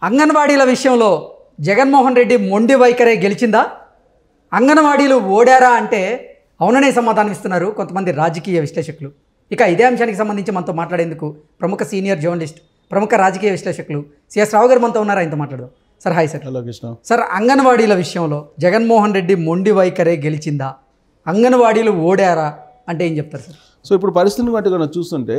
అంగన్వాడీల విషయంలో జగన్మోహన్ రెడ్డి మొండి వైఖరే గెలిచిందా? అంగన్వాడీలు ఓడారా అంటే అవుననే సమాధానం ఇస్తున్నారు కొంతమంది రాజకీయ విశ్లేషకులు. ఇక ఇదే అంశానికి సంబంధించి మనతో మాట్లాడేందుకు ప్రముఖ సీనియర్ జర్నలిస్ట్, ప్రముఖ రాజకీయ విశ్లేషకులు సిఎస్ రావు గారు మనతో ఉన్నారు. ఆయనతో మాట్లాడదాం. Sir hi sir. Hello Krishna. Sir, అంగన్వాడీల విషయంలో జగన్మోహన్ రెడ్డి మొండి వైఖరే గెలిచిందా? అంగన్వాడీలు ఓడారా అంటే ఏం చెప్తారు సార్? సో ఇప్పుడు పరిస్థితిని బట్టి కన్నా చూస్తుంటే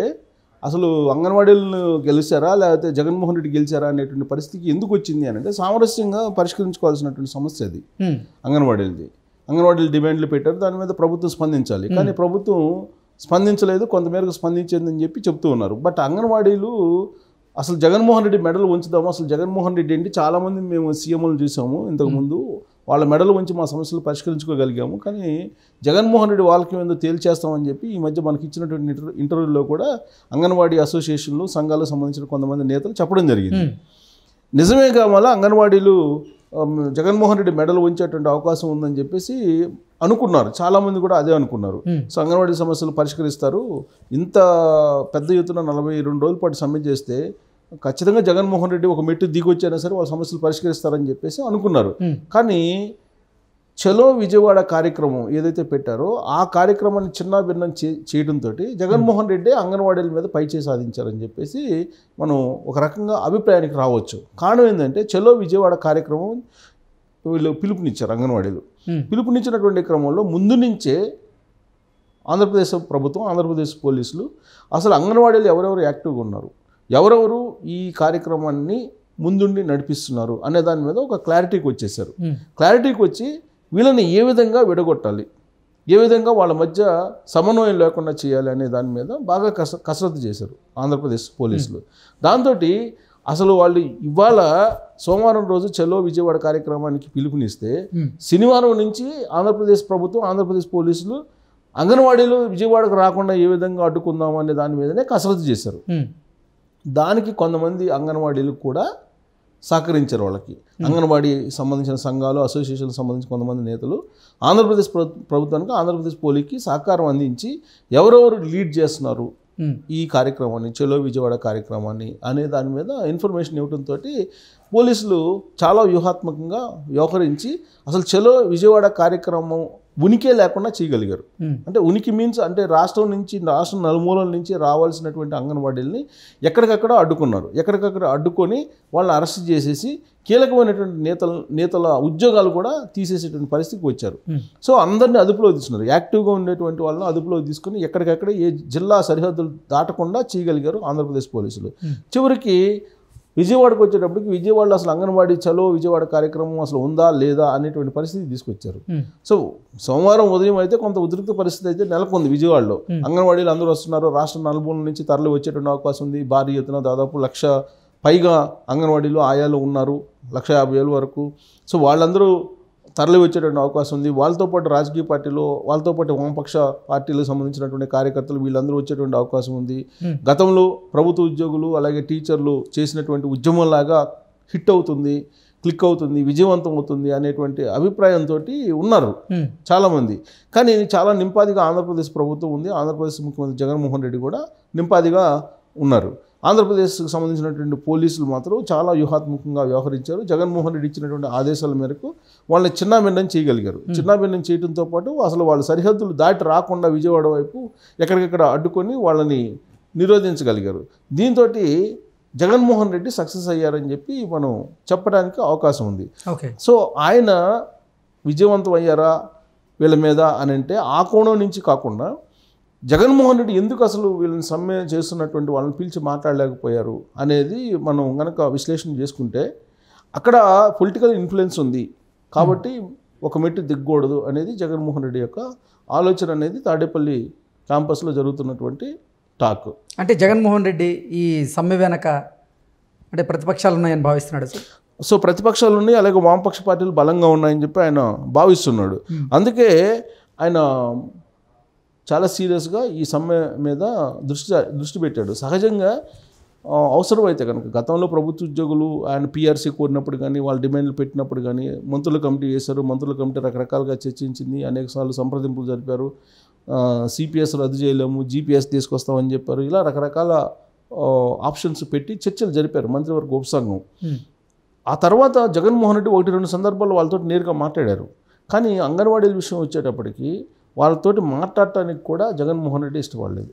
అసలు అంగన్వాడీలను గెలిచారా లేకపోతే జగన్మోహన్ రెడ్డి గెలిచారా అనేటువంటి పరిస్థితికి ఎందుకు వచ్చింది అని అంటే సామరస్యంగా పరిష్కరించుకోవాల్సినటువంటి సమస్య అది. అంగన్వాడీలది అంగన్వాడీలు డిమాండ్లు పెట్టారు, దాని మీద ప్రభుత్వం స్పందించాలి. కానీ ప్రభుత్వం స్పందించలేదు, కొంతమేరకు స్పందించిందని చెప్పి చెప్తూ ఉన్నారు. బట్ అంగన్వాడీలు అసలు జగన్మోహన్ రెడ్డి మెడలు ఉంచుదాము, అసలు జగన్మోహన్ రెడ్డి ఏంటి, చాలామంది మేము సీఎంలు చూసాము ఇంతకుముందు, వాళ్ళ మెడలు ఉంచి మా సమస్యలు పరిష్కరించుకోగలిగాము, కానీ జగన్మోహన్ రెడ్డి వాళ్ళకి ఏందో తేల్చేస్తామని చెప్పి ఈ మధ్య మనకి ఇచ్చినటువంటి ఇంటర్వ్యూలో కూడా అంగన్వాడీ అసోసియేషన్లు సంఘాలకు సంబంధించిన కొంతమంది నేతలు చెప్పడం జరిగింది. నిజమే కావాలా అంగన్వాడీలు జగన్మోహన్ రెడ్డి మెడలు ఉంచేటువంటి అవకాశం ఉందని చెప్పేసి అనుకున్నారు, చాలామంది కూడా అదే అనుకున్నారు. సో అంగన్వాడీ సమస్యలు పరిష్కరిస్తారు, ఇంత పెద్ద ఎత్తున 42 రోజుల పాటు సమ్మె చేస్తే ఖచ్చితంగా జగన్మోహన్ రెడ్డి ఒక మెట్టు దిగొచ్చైనా సరే వాళ్ళ సమస్యలు పరిష్కరిస్తారని చెప్పేసి అనుకున్నారు. కానీ చలో విజయవాడ కార్యక్రమం ఏదైతే పెట్టారో ఆ కార్యక్రమాన్ని చిన్నాభిన్నం చేయడంతో జగన్మోహన్ రెడ్డి అంగన్వాడీల మీద పైచేయి సాధించారని చెప్పేసి మనం ఒక రకంగా అభిప్రాయానికి రావచ్చు. కారణం ఏంటంటే చలో విజయవాడ కార్యక్రమం వీళ్ళు పిలుపునిచ్చారు. అంగన్వాడీలు పిలుపునిచ్చినటువంటి క్రమంలో ముందు నుంచే ఆంధ్రప్రదేశ్ ప్రభుత్వం, ఆంధ్రప్రదేశ్ పోలీసులు అసలు అంగన్వాడీలు ఎవరెవరు యాక్టివ్గా ఉన్నారు, ఎవరెవరు ఈ కార్యక్రమాన్ని ముందుండి నడిపిస్తున్నారు అనే దాని మీద ఒక క్లారిటీకి వచ్చేసారు. క్లారిటీకి వచ్చి వీళ్ళని ఏ విధంగా విడగొట్టాలి, ఏ విధంగా వాళ్ళ మధ్య సమన్వయం లేకుండా చేయాలి అనే దాని మీద బాగా కసరత్తు చేశారు ఆంధ్రప్రదేశ్ పోలీసులు. దాంతో అసలు వాళ్ళు ఇవాళ సోమవారం రోజు చలో విజయవాడ కార్యక్రమానికి పిలుపునిస్తే శనివారం నుంచి ఆంధ్రప్రదేశ్ ప్రభుత్వం, ఆంధ్రప్రదేశ్ పోలీసులు అంగన్వాడీలు విజయవాడకు రాకుండా ఏ విధంగా అడ్డుకుందాం అనే దాని మీదనే కసరత్తు చేశారు. దానికి కొంతమంది అంగన్వాడీలు కూడా సహకరించారు. వాళ్ళకి అంగన్వాడీ సంబంధించిన సంఘాలు, అసోసియేషన్లకు సంబంధించిన కొంతమంది నేతలు ఆంధ్రప్రదేశ్ ప్రభుత్వానికి, ఆంధ్రప్రదేశ్ పోలీస్కి సహకారం అందించి ఎవరెవరు లీడ్ చేస్తున్నారు ఈ కార్యక్రమాన్ని, చలో విజయవాడ కార్యక్రమాన్ని అనే దాని మీద ఇన్ఫర్మేషన్ ఇవ్వడంతో పోలీసులు చాలా వ్యూహాత్మకంగా వ్యవహరించి అసలు చలో విజయవాడ కార్యక్రమం ఉనికే లేకుండా చేయగలిగారు. అంటే ఉనికి మీన్స్ అంటే రాష్ట్రం నలుమూలల నుంచి రావాల్సినటువంటి అంగన్వాడీలని ఎక్కడికక్కడ అడ్డుకున్నారు. ఎక్కడికక్కడ అడ్డుకొని వాళ్ళని అరెస్ట్ చేసేసి కీలకమైనటువంటి నేతల ఉద్యోగాలు కూడా తీసేసేటువంటి పరిస్థితికి వచ్చారు. సో అందరినీ అదుపులో తీసుకున్నారు, యాక్టివ్గా ఉండేటువంటి వాళ్ళని అదుపులో తీసుకుని ఎక్కడికక్కడ ఏ జిల్లా సరిహద్దులు దాటకుండా చేయగలిగారు ఆంధ్రప్రదేశ్ పోలీసులు. చివరికి విజయవాడకు వచ్చేటప్పటికి విజయవాడలో అసలు అంగన్వాడీ చలో విజయవాడ కార్యక్రమం అసలు ఉందా లేదా అనేటువంటి పరిస్థితి తీసుకొచ్చారు. సో సోమవారం ఉదయం అయితే కొంత ఉద్రిక్త పరిస్థితి అయితే నెలకొంది విజయవాడలో. అంగన్వాడీలు అందరూ వస్తున్నారు, రాష్ట్ర నలుమూలల నుంచి తరలి వచ్చేటువంటి అవకాశం ఉంది. భారీ ఎత్తున దాదాపు 1,00,000 పైగా అంగన్వాడీలు ఆయాలు ఉన్నారు, 1,50,000 వరకు. సో వాళ్ళందరూ తరలి వచ్చేటువంటి అవకాశం ఉంది. వాళ్ళతో పాటు రాజకీయ పార్టీలు, వాళ్ళతో పాటు వామపక్ష పార్టీలకు సంబంధించినటువంటి కార్యకర్తలు వీళ్ళందరూ వచ్చేటువంటి అవకాశం ఉంది. గతంలో ప్రభుత్వ ఉద్యోగులు అలాగే టీచర్లు చేసినటువంటి ఉద్యమంలాగా హిట్ అవుతుంది, క్లిక్ అవుతుంది, విజయవంతం అవుతుంది అనేటువంటి అభిప్రాయంతో ఉన్నారు చాలామంది. కానీ చాలా నింపాదిగా ఆంధ్రప్రదేశ్ ప్రభుత్వం ఉంది, ఆంధ్రప్రదేశ్ ముఖ్యమంత్రి జగన్మోహన్ రెడ్డి కూడా నింపాదిగా ఉన్నారు. ఆంధ్రప్రదేశ్కి సంబంధించినటువంటి పోలీసులు మాత్రం చాలా వ్యూహాత్మకంగా వ్యవహరించారు. జగన్మోహన్ రెడ్డి ఇచ్చినటువంటి ఆదేశాల మేరకు వాళ్ళని చిన్నాభిన్నం చేయగలిగారు. చిన్నాభిన్నం చేయడంతో పాటు అసలు వాళ్ళ సరిహద్దులు దాటి రాకుండా విజయవాడ వైపు ఎక్కడికెక్కడ అడ్డుకొని వాళ్ళని నిరోధించగలిగారు. దీంతో జగన్మోహన్ రెడ్డి సక్సెస్ అయ్యారని చెప్పి మనం చెప్పడానికి అవకాశం ఉంది. సో ఆయన విజయవంతం అయ్యారా వీళ్ళ మీద అని అంటే ఆ కోణం నుంచి కాకుండా జగన్మోహన్ రెడ్డి ఎందుకు అసలు వీళ్ళని సమ్మె చేస్తున్నటువంటి వాళ్ళని పిలిచి మాట్లాడలేకపోయారు అనేది మనం కనుక విశ్లేషణ చేసుకుంటే అక్కడ పొలిటికల్ ఇన్ఫ్లుయెన్స్ ఉంది కాబట్టి ఒక మెట్టు దిగ్గకూడదు అనేది జగన్మోహన్ రెడ్డి యొక్క ఆలోచన అనేది తాడేపల్లి క్యాంపస్లో జరుగుతున్నటువంటి టాక్. అంటే జగన్మోహన్ రెడ్డి ఈ సమ్మె వెనక అంటే ప్రతిపక్షాలు ఉన్నాయని భావిస్తున్నాడు సార్. సో ప్రతిపక్షాలు ఉన్నాయి, అలాగే వామపక్ష పార్టీలు బలంగా ఉన్నాయని చెప్పి ఆయన భావిస్తున్నాడు. అందుకే ఆయన చాలా సీరియస్గా ఈ సమ్మె మీద దృష్టి పెట్టాడు. సహజంగా అవసరమైతే కనుక గతంలో ప్రభుత్వ ఉద్యోగులు ఆయన పిఆర్సీ కోరినప్పుడు కానీ, వాళ్ళ డిమాండ్లు పెట్టినప్పుడు కానీ మంత్రుల కమిటీ వేశారు. మంత్రుల కమిటీ రకరకాలుగా చర్చించింది, అనేకసార్లు సంప్రదింపులు జరిపారు. సిపిఎస్ రద్దు చేయలేము, జీపీఎస్ తీసుకొస్తామని చెప్పారు. ఇలా రకరకాల ఆప్షన్స్ పెట్టి చర్చలు జరిపారు మంత్రివర్గ ఉపసంఘం. ఆ తర్వాత జగన్మోహన్ రెడ్డి 1-2 సందర్భాల్లో వాళ్ళతో నేరుగా మాట్లాడారు. కానీ అంగన్వాడీల విషయం వచ్చేటప్పటికి వాళ్ళతోటి మాట్లాడటానికి కూడా జగన్మోహన్ రెడ్డి ఇష్టపడలేదు.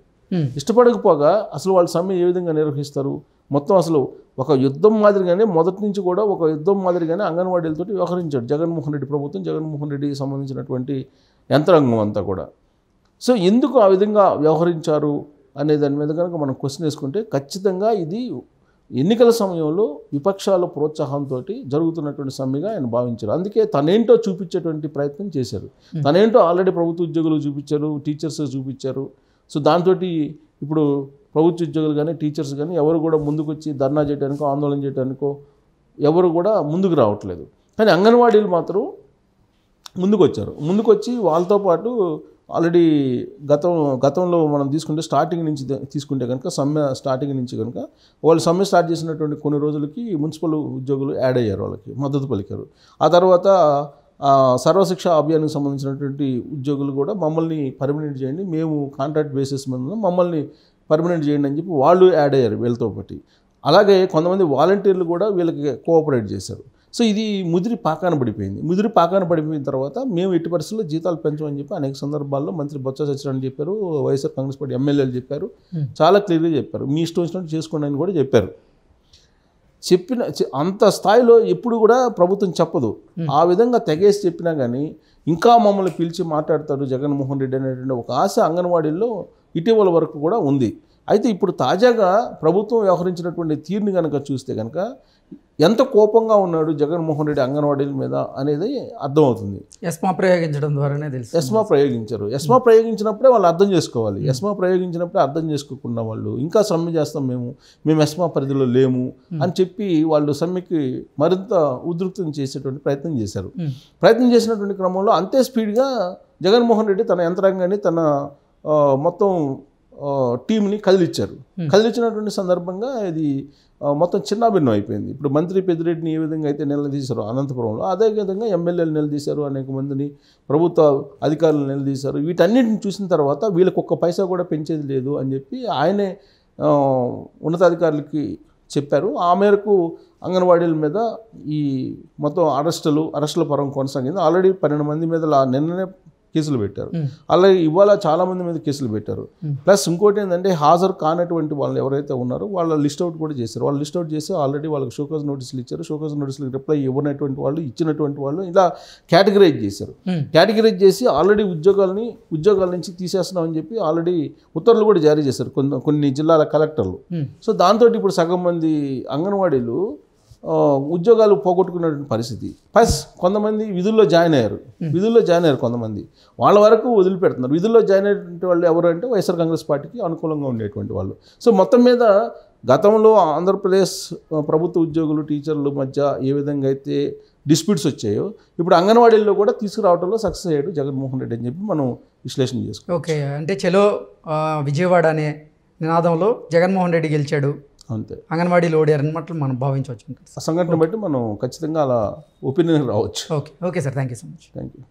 ఇష్టపడకపోగా అసలు వాళ్ళ సమ్మె ఏ విధంగా నిర్వహిస్తారు, మొత్తం అసలు ఒక యుద్ధం మాదిరిగానే మొదటి నుంచి కూడా ఒక యుద్ధం మాదిరిగానే అంగన్వాడీలతో వ్యవహరించాడు జగన్మోహన్ రెడ్డి ప్రభుత్వం, జగన్మోహన్ రెడ్డికి సంబంధించినటువంటి యంత్రాంగం అంతా కూడా. సో ఎందుకు ఆ విధంగా వ్యవహరించారు అనే దాని మీద కనుక మనం క్వశ్చన్ వేసుకుంటే ఖచ్చితంగా ఇది ఎన్నికల సమయంలో విపక్షాల ప్రోత్సాహంతో జరుగుతున్నటువంటి సమ్మెగా ఆయన భావించారు. అందుకే తనేంటో చూపించేటువంటి ప్రయత్నం చేశారు. తనేంటో ఆల్రెడీ ప్రభుత్వ ఉద్యోగులు చూపించారు, టీచర్స్ చూపించారు. సో దాంతో ఇప్పుడు ప్రభుత్వ ఉద్యోగులు కానీ టీచర్స్ కానీ ఎవరు కూడా ముందుకు వచ్చి ధర్నా చేయడానికో ఆందోళన చేయడానికో ఎవరు కూడా ముందుకు రావట్లేదు. కానీ అంగన్వాడీలు మాత్రం ముందుకు వచ్చారు. ముందుకు వచ్చి వాళ్ళతో పాటు ఆల్రెడీ గతంలో మనం తీసుకుంటే స్టార్టింగ్ నుంచి తీసుకుంటే కనుక సమ్మె స్టార్టింగ్ నుంచి కనుక వాళ్ళు సమ్మె స్టార్ట్ చేసినటువంటి కొన్ని రోజులకి మున్సిపల్ ఉద్యోగులు యాడ్ అయ్యారు, వాళ్ళకి మద్దతు పలికారు. ఆ తర్వాత సర్వశిక్ష అభియాన్కి సంబంధించినటువంటి ఉద్యోగులు కూడా మమ్మల్ని పర్మనెంట్ చేయండి, మేము కాంట్రాక్ట్ బేసిస్ మీద మమ్మల్ని పర్మనెంట్ చేయండి అని చెప్పి వాళ్ళు యాడ్ అయ్యారు వీళ్ళతో పాటు. అలాగే కొంతమంది వాలంటీర్లు కూడా వీళ్ళకి కోఆపరేట్ చేశారు. సో ఇది ముదిరి పాకాన పడిపోయింది. ముదిరి పాకాన పడిపోయిన తర్వాత మేము ఎట్టి పరిస్థితుల్లో జీతాలు పెంచమని చెప్పి అనేక సందర్భాల్లో మంత్రి బొత్స సత్యనారాయణ చెప్పారు, వైఎస్ఆర్ కాంగ్రెస్ పార్టీ ఎమ్మెల్యేలు చెప్పారు, చాలా క్లియర్గా చెప్పారు. మీ ఇష్టం వచ్చినట్టు చేసుకోండి అని కూడా చెప్పారు. అంత స్థాయిలో ఎప్పుడు కూడా ప్రభుత్వం చెప్పదు. ఆ విధంగా తెగేసి చెప్పినా కానీ ఇంకా మమ్మల్ని పిలిచి మాట్లాడతాడు జగన్మోహన్ రెడ్డి అనేటువంటి ఒక ఆశ అంగన్వాడీల్లో ఇటీవల వరకు కూడా ఉంది. అయితే ఇప్పుడు తాజాగా ప్రభుత్వం వ్యవహరించినటువంటి తీరుని కనుక చూస్తే కనుక ఎంత కోపంగా ఉన్నాడు జగన్మోహన్ రెడ్డి అంగన్వాడీల మీద అనేది అర్థమవుతుంది. ఎస్మా ప్రయోగించడం ద్వారానే తెలుసు. ఎస్మా ప్రయోగించారు. ఎస్మా ప్రయోగించినప్పుడే వాళ్ళు అర్థం చేసుకోవాలి. ఎస్మా ప్రయోగించినప్పుడే అర్థం చేసుకోకుండా వాళ్ళు ఇంకా సమ్మె చేస్తాం మేము ఎస్మా పరిధిలో లేము అని చెప్పి వాళ్ళు సమ్మెకి మరింత ఉధృతం చేసేటువంటి ప్రయత్నం చేశారు. ప్రయత్నం చేసినటువంటి క్రమంలో అంతే స్పీడ్గా జగన్మోహన్ రెడ్డి తన యంత్రాంగాన్ని తన మొత్తం టీంని కదిలిచ్చినటువంటి సందర్భంగా ఇది మొత్తం చిన్నాభిన్నం అయిపోయింది. ఇప్పుడు మంత్రి పెద్దిరెడ్డిని ఏ విధంగా అయితే నిలదీశారో అనంతపురంలో, అదే విధంగా ఎమ్మెల్యేలు నిలదీశారు, అనేక మందిని ప్రభుత్వ అధికారులు నిలదీశారు. వీటన్నిటిని చూసిన తర్వాత వీళ్ళకి ఒక్క పైసా కూడా పెంచేది లేదు అని చెప్పి ఆయనే ఉన్నతాధికారులకి చెప్పారు. ఆ మేరకు అంగన్వాడీల మీద ఈ మొత్తం అరెస్టుల పరం కొనసాగింది. ఆల్రెడీ 12 మంది మీద నిన్ననే కేసులు పెట్టారు. అలాగే ఇవాళ చాలామంది మీద కేసులు పెట్టారు. ప్లస్ ఇంకోటి ఏంటంటే హాజరు కానటువంటి వాళ్ళు ఎవరైతే ఉన్నారో వాళ్ళ లిస్ట్ అవుట్ కూడా చేశారు. వాళ్ళు లిస్ట్ అవుట్ చేసి ఆల్రెడీ వాళ్ళకి షోకాజ్ నోటీసులు ఇచ్చారు. షోకాజ్ నోటీసులకు రిప్లై ఇవ్వనటువంటి వాళ్ళు, ఇచ్చినటువంటి వాళ్ళు ఇలా కేటగిరైజ్ చేశారు. కేటగిరైజ్ చేసి ఆల్రెడీ ఉద్యోగాల నుంచి తీసేస్తున్నామని చెప్పి ఆల్రెడీ ఉత్తర్వులు కూడా జారీ చేశారు కొన్ని జిల్లాల కలెక్టర్లు. సో దాంతో ఇప్పుడు సగం మంది అంగన్వాడీలు ఉద్యోగాలు పోగొట్టుకున్నటువంటి పరిస్థితి. ప్లస్ కొంతమంది విధుల్లో జాయిన్ అయ్యారు కొంతమంది, వాళ్ళ వరకు వదిలిపెడుతున్నారు. విధుల్లో జాయిన్ అయినటువంటి వాళ్ళు ఎవరు అంటే వైఎస్ఆర్ కాంగ్రెస్ పార్టీకి అనుకూలంగా ఉండేటువంటి వాళ్ళు. సో మొత్తం మీద గతంలో ఆంధ్రప్రదేశ్ ప్రభుత్వ ఉద్యోగులు టీచర్ల మధ్య ఏ విధంగా అయితే డిస్ప్యూట్స్ వచ్చాయో ఇప్పుడు అంగన్వాడీల్లో కూడా తీసుకురావడంలో సక్సెస్ అయ్యాడు జగన్మోహన్ రెడ్డి అని చెప్పి మనం విశ్లేషణ చేసుకోవాలి. ఓకే, అంటే చలో విజయవాడ అనే నినాదంలో జగన్మోహన్ రెడ్డి గెలిచాడు, అంతే, అంగన్వాడీలు ఓడారన్నట్లు మనం భావించవచ్చు. ఆ సంఘటన బట్టి మనం ఖచ్చితంగా అలా ఒపీనియన్ రావచ్చు. Okay sir, thank you so much. Thank you.